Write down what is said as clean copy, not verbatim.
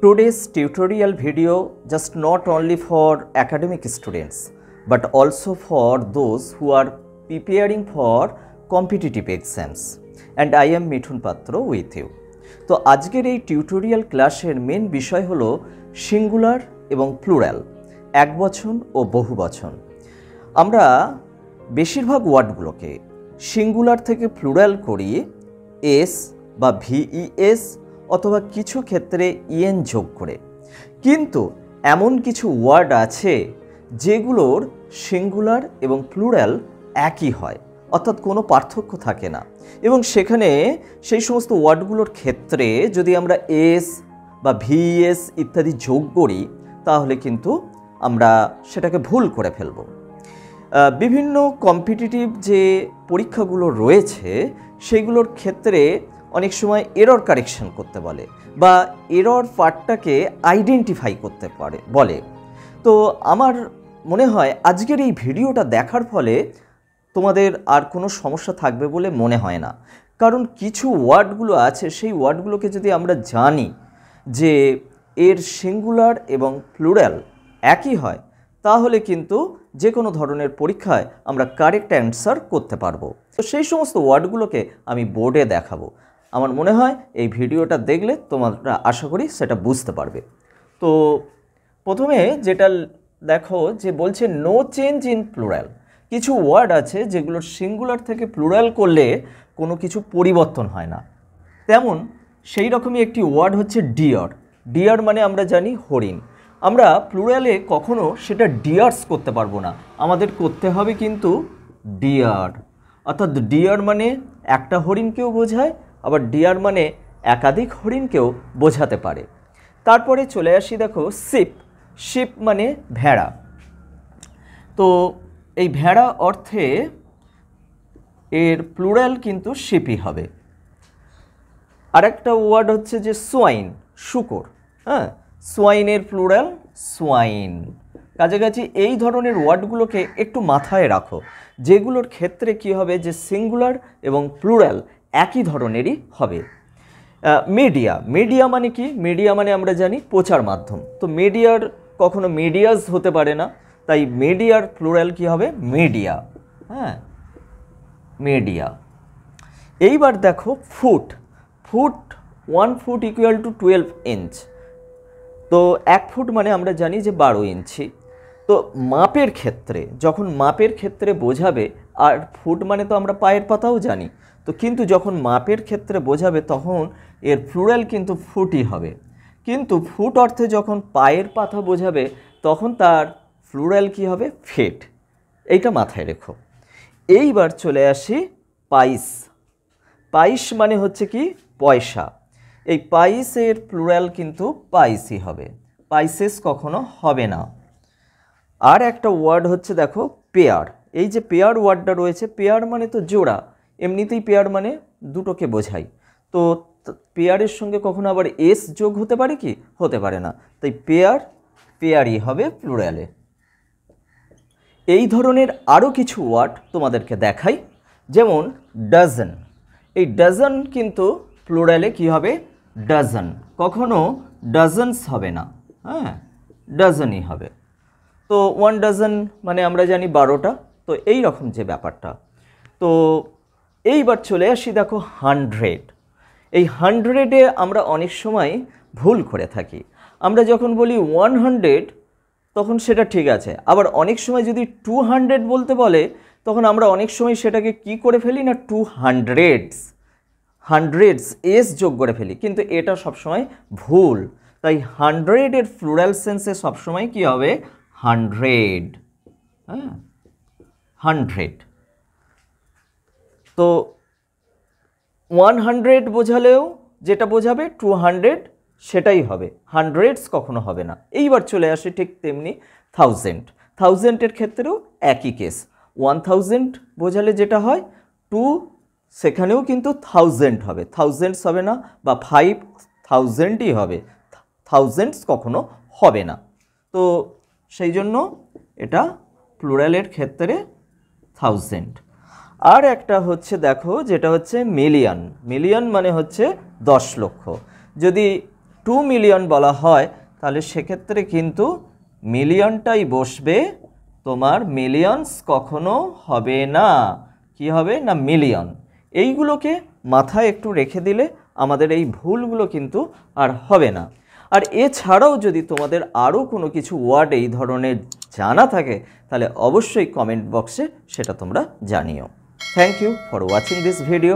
Today's tutorial video just not only for academic students but also for those who are preparing for competitive exams, and I am Mithun Patro with you. তো আজকের এই tutorial ক্লাসের main বিষয় হলো singular এবং plural, একবচন ও বহুবচন। আমরা বেশিরভাগ ওয়ার্ডগুলোকে সিঙ্গুলার থেকে প্লুরাল করি এস বা ভিইএস অথবা কিছু ক্ষেত্রে ইএন যোগ করে, কিন্তু এমন কিছু ওয়ার্ড আছে যেগুলোর সিঙ্গুলার এবং প্লুরাল একই হয়, অর্থাৎ কোনো পার্থক্য থাকে না, এবং সেখানে সেই সমস্ত ওয়ার্ডগুলোর ক্ষেত্রে যদি আমরা এস বা ভিএস ইত্যাদি যোগ করি তাহলে কিন্তু আমরা সেটাকে ভুল করে ফেলব। বিভিন্ন কম্পিটিটিভ যে পরীক্ষাগুলো রয়েছে সেগুলোর ক্ষেত্রে অনেক সময় এরর কারেকশন করতে বলে বা এরর পার্টটাকে আইডেন্টিফাই করতে বলে। তো আমার মনে হয় আজকের এই ভিডিওটা দেখার ফলে তোমাদের আর কোনো সমস্যা থাকবে বলে মনে হয় না, কারণ কিছু ওয়ার্ডগুলো আছে সেই ওয়ার্ডগুলোকে যদি আমরা জানি যে এর সিঙ্গুলার এবং প্লুরাল একই হয় তাহলে কিন্তু যে কোনো ধরনের পরীক্ষায় আমরা কারেক্ট অ্যান্সার করতে পারবো। তো সেই সমস্ত ওয়ার্ডগুলোকে আমি বোর্ডে দেখাবো। আমার মনে হয় এই ভিডিওটা দেখলে তোমরা আশা করি সেটা বুঝতে পারবে। তো প্রথমে যেটা দেখো যে বলছে নো চেঞ্জ ইন প্লুরাল। কিছু ওয়ার্ড আছে যেগুলোর সিঙ্গুলার থেকে প্লুরাল করলে কোনো কিছু পরিবর্তন হয় না, তেমন সেই রকমই একটি ওয়ার্ড হচ্ছে ডিয়ার। ডিয়ার মানে আমরা জানি হরিণ। আমরা প্লুরালে কখনো সেটা ডিয়ার্স করতে পারবো না, আমাদের করতে হবে কিন্তু ডিয়ার। অর্থাৎ ডিয়ার মানে একটা হরিণকেও বোঝায়, আবার ডিয়ার মানে একাধিক হরিণকেও বোঝাতে পারে। তারপরে চলে আসি, দেখো শিপ। শিপ মানে ভেড়া। তো এই ভেড়া অর্থে এর প্লুরাল কিন্তু শিপই হবে। আরেকটা ওয়ার্ড হচ্ছে যে সোয়াইন, শূকর। হ্যাঁ, সোয়াইনের প্লুরাল সোয়াইন। কাছাকাছি এই ধরনের ওয়ার্ডগুলোকে একটু মাথায় রাখো, যেগুলোর ক্ষেত্রে কি হবে যে সিঙ্গুলার এবং প্লুরাল একই ধরনেরই হবে। মিডিয়া। মিডিয়া মানে কি? মিডিয়া মানে আমরা জানি প্রচার মাধ্যম। তো মিডিয়ার কখনো মিডিয়াস হতে পারে না, তাই মিডিয়ার প্লুরাল কি হবে? মিডিয়া। হ্যাঁ, মিডিয়া। এইবার দেখো foot. Foot, 1 foot equal to 12 inch. তো 1 ফুট মানে আমরা জানি যে 12 ইঞ্চি। তো মাপের ক্ষেত্রে, যখন মাপের ক্ষেত্রে বোঝাবে, আর ফুট মানে তো আমরা পায়ের পাতাও জানি, তো কিন্তু যখন মাপের ক্ষেত্রে বোঝাবে তখন এর প্লুরাল কিন্তু ফুটই হবে। কিন্তু ফুট অর্থে যখন পায়ের পাতা বোঝাবে তখন তার প্লুরাল কি হবে? ফিট। এইটা মাথায় রেখো। এইবার চলে আসি পাইস। পাইস মানে হচ্ছে কি? পয়সা। এই পাইসের প্লুরাল কিন্তু পাইসই হবে, পাইসেস কখনো হবে না। আর একটা ওয়ার্ড হচ্ছে দেখো পেয়ার। এই যে পেয়ার ওয়ার্ডটা রয়েছে, পেয়ার মানে তো জোড়া, এমনিতেই পেয়ার মানে দুটোকে বোঝায়। তো পেয়ারের সঙ্গে কখনো আবার এস যোগ হতে পারে কি? হতে পারে না, তাই পেয়ার পেয়ারই হবে প্লুরালে। এই ধরনের আরও কিছু ওয়ার্ড তোমাদেরকে দেখাই, যেমন ডাজন। এই ডাজন কিন্তু প্লুরালে কি হবে? ডাজন। কখনো ডাজনস হবে না, হ্যাঁ, ডাজনই হবে। তো 1 ডাজন মানে আমরা জানি 12টা। তো এই রকম যে ব্যাপারটা। তো এইবার চলে আসি, দেখো 100। এই 100-এ আমরা অনেক সময় ভুল করে থাকি। আমরা যখন বলি 100 তখন সেটা ঠিক আছে, আবার অনেক সময় যদি 200 বলতে বলে তখন আমরা অনেক সময় সেটাকে কি করে ফেলি না, 200s, হান্ড্রেডস এস যোগ করে ফেলি, কিন্তু এটা সবসময় ভুল। তাই 100-এর প্লুরাল সেন্সে সবসময় কি হবে? 100। হ্যাঁ, 100। তো 100 বোঝালেও যেটা বোঝাবে 200 সেটাই হবে, হান্ড্রেডস কখনো হবে না। এইবার চলে আসে ঠিক তেমনি 1000। 1000-এর ক্ষেত্রেও একই কেস। 1000 বোঝালে যেটা হয় 2, সেখানেও কিন্তু 1000 হবে, থাউজেন্ডস হবে না, বা 5000ই হবে, থাউজেন্ডস কখনো হবে না। তো সেই জন্য এটা প্লুরালের ক্ষেত্রে 1000। আর একটা হচ্ছে দেখো যেটা হচ্ছে মিলিয়ন। মিলিয়ন মানে হচ্ছে 10 লক্ষ। যদি 2 মিলিয়ন বলা হয় তাহলে সেক্ষেত্রে কিন্তু মিলিয়নটাই বসবে, তোমার মিলিয়নস কখনো হবে না। কি হবে না? মিলিয়ন। এইগুলোকে মাথায় একটু রেখে দিলে আমাদের এই ভুলগুলো কিন্তু আর হবে না। আর এছাড়াও যদি তোমাদের আরও কোনো কিছু ওয়ার্ড এই ধরনের জানা থাকে তাহলে অবশ্যই কমেন্ট বক্সে সেটা তোমরা জানিও। Thank you for watching this video.